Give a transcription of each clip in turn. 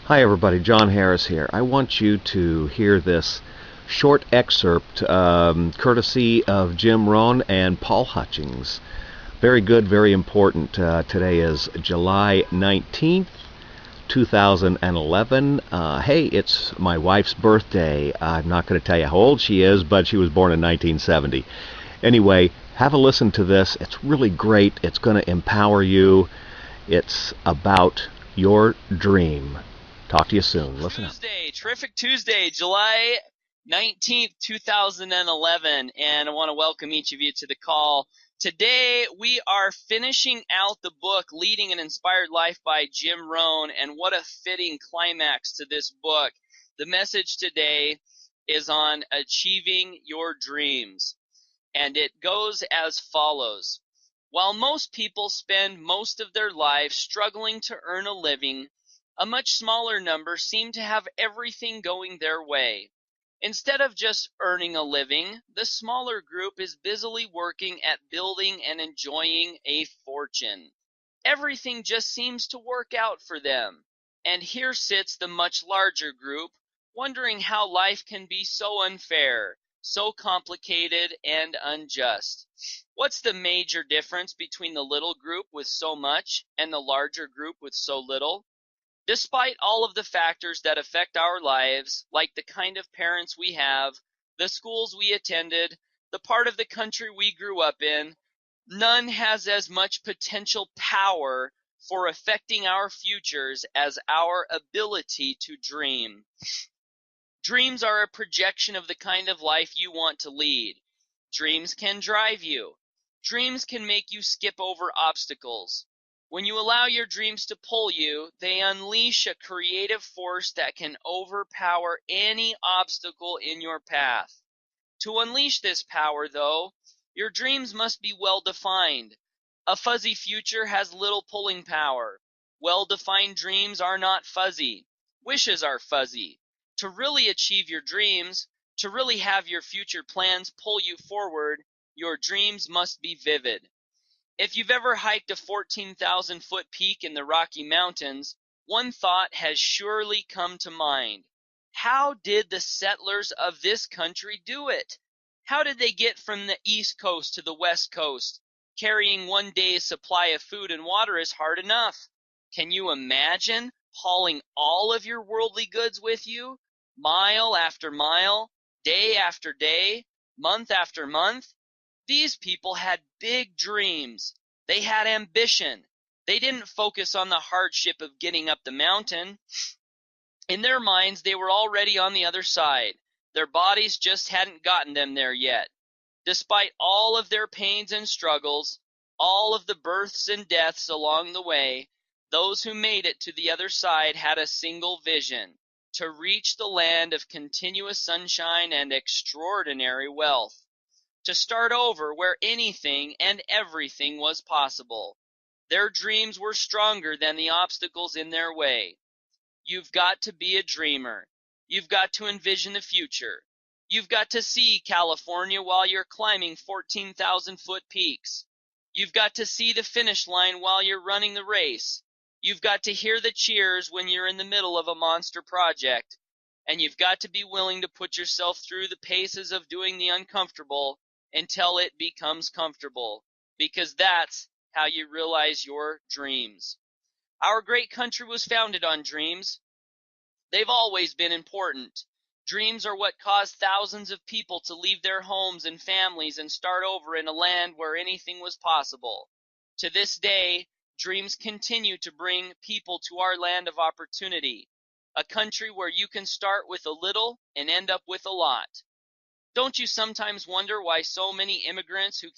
Hi, everybody. John Harris here. I want you to hear this short excerpt, courtesy of Jim Rohn and Paul Hutchings. Very good, very important. Today is July 19th, 2011. Hey, it's my wife's birthday. I'm not going to tell you how old she is, but she was born in 1970. Anyway, have a listen to this. It's really great. It's going to empower you. It's about your dream. Talk to you soon. Listen up. Terrific Tuesday, July 19th, 2011, and I want to welcome each of you to the call. Today, we are finishing out the book, Leading an Inspired Life by Jim Rohn, and what a fitting climax to this book. The message today is on achieving your dreams, and it goes as follows. While most people spend most of their lives struggling to earn a living, a much smaller number seem to have everything going their way. Instead of just earning a living, the smaller group is busily working at building and enjoying a fortune. Everything just seems to work out for them. And here sits the much larger group, wondering how life can be so unfair, so complicated and unjust. What's the major difference between the little group with so much and the larger group with so little? Despite all of the factors that affect our lives, like the kind of parents we have, the schools we attended, the part of the country we grew up in, none has as much potential power for affecting our futures as our ability to dream. Dreams are a projection of the kind of life you want to lead. Dreams can drive you. Dreams can make you skip over obstacles. When you allow your dreams to pull you, they unleash a creative force that can overpower any obstacle in your path. To unleash this power, though, your dreams must be well-defined. A fuzzy future has little pulling power. Well-defined dreams are not fuzzy. Wishes are fuzzy. To really achieve your dreams, to really have your future plans pull you forward, your dreams must be vivid. If you've ever hiked a 14,000-foot peak in the Rocky Mountains, one thought has surely come to mind. How did the settlers of this country do it? How did they get from the East Coast to the West Coast? Carrying one day's supply of food and water is hard enough. Can you imagine hauling all of your worldly goods with you, mile after mile, day after day, month after month? These people had big dreams. They had ambition. They didn't focus on the hardship of getting up the mountain. In their minds, they were already on the other side. Their bodies just hadn't gotten them there yet. Despite all of their pains and struggles, all of the births and deaths along the way, those who made it to the other side had a single vision: to reach the land of continuous sunshine and extraordinary wealth. To start over where anything and everything was possible. Their dreams were stronger than the obstacles in their way. You've got to be a dreamer. You've got to envision the future. You've got to see California while you're climbing 14,000-foot peaks. You've got to see the finish line while you're running the race. You've got to hear the cheers when you're in the middle of a monster project. And you've got to be willing to put yourself through the paces of doing the uncomfortable until it becomes comfortable, because that's how you realize your dreams. Our great country was founded on dreams. They've always been important. Dreams are what caused thousands of people to leave their homes and families and start over in a land where anything was possible. To this day, dreams continue to bring people to our land of opportunity, a country where you can start with a little and end up with a lot. Don't you sometimes wonder why so many immigrants who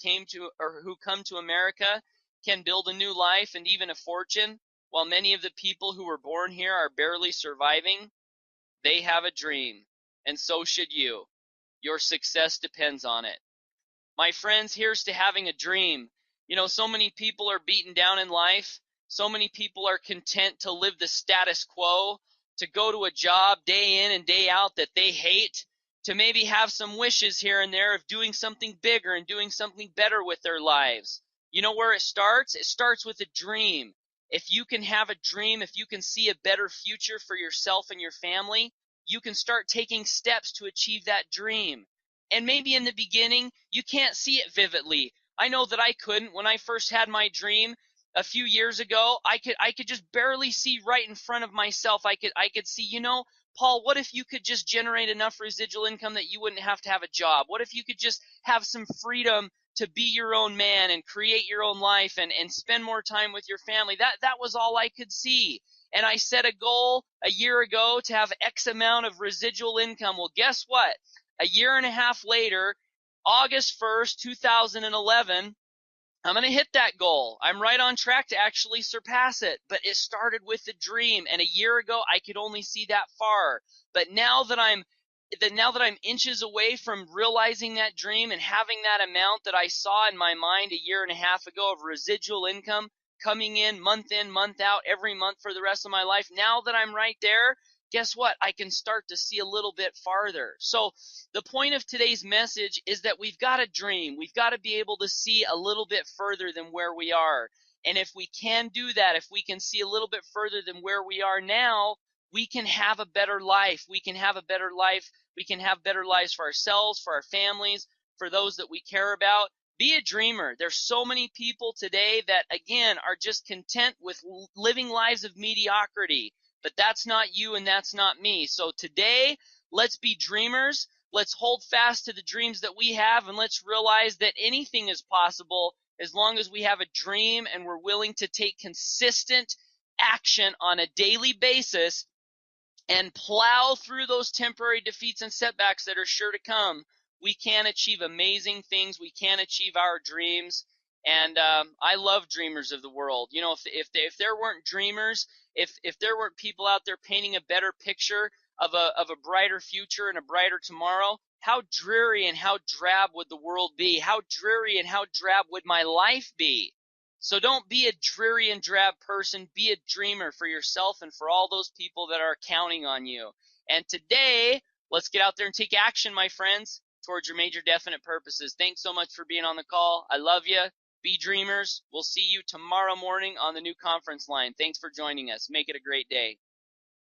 come to America can build a new life and even a fortune, while many of the people who were born here are barely surviving? They have a dream, and so should you. Your success depends on it. My friends, here's to having a dream. So many people are beaten down in life. So many people are content to live the status quo, to go to a job day in and day out that they hate, to maybe have some wishes here and there of doing something bigger and doing something better with their lives. You know where it starts? It starts with a dream. If you can have a dream, if you can see a better future for yourself and your family, you can start taking steps to achieve that dream. And maybe in the beginning, you can't see it vividly. I know that I couldn't. When I first had my dream a few years ago, I could just barely see right in front of myself. I could see, Paul, what if you could just generate enough residual income that you wouldn't have to have a job? What if you could just have some freedom to be your own man and create your own life and spend more time with your family? That was all I could see. And I set a goal a year ago to have X amount of residual income. Well, guess what? A year and a half later, August 1st, 2011, I'm going to hit that goal. I'm right on track to actually surpass it. But it started with a dream. And a year ago, I could only see that far. But now that I'm inches away from realizing that dream and having that amount that I saw in my mind a year and a half ago of residual income coming in, month out, every month for the rest of my life, now that I'm right there, guess what? I can start to see a little bit farther. So the point of today's message is that we've got a dream. We've got to be able to see a little bit further than where we are. And if we can do that, if we can see a little bit further than where we are now, we can have a better life. We can have a better life. We can have better lives for ourselves, for our families, for those that we care about. Be a dreamer. There's so many people today that, again, are just content with living lives of mediocrity. But that's not you and that's not me. So today, let's be dreamers. Let's hold fast to the dreams that we have, and let's realize that anything is possible as long as we have a dream and we're willing to take consistent action on a daily basis and plow through those temporary defeats and setbacks that are sure to come. We can achieve amazing things. We can achieve our dreams. And I love dreamers of the world. If there weren't dreamers, if there weren't people out there painting a better picture of a brighter future and a brighter tomorrow, how dreary and how drab would the world be? How dreary and how drab would my life be? So don't be a dreary and drab person. Be a dreamer for yourself and for all those people that are counting on you. And today, let's get out there and take action, my friends, towards your major definite purposes. Thanks so much for being on the call. I love you. Be dreamers. We'll see you tomorrow morning on the new conference line. Thanks for joining us. Make it a great day.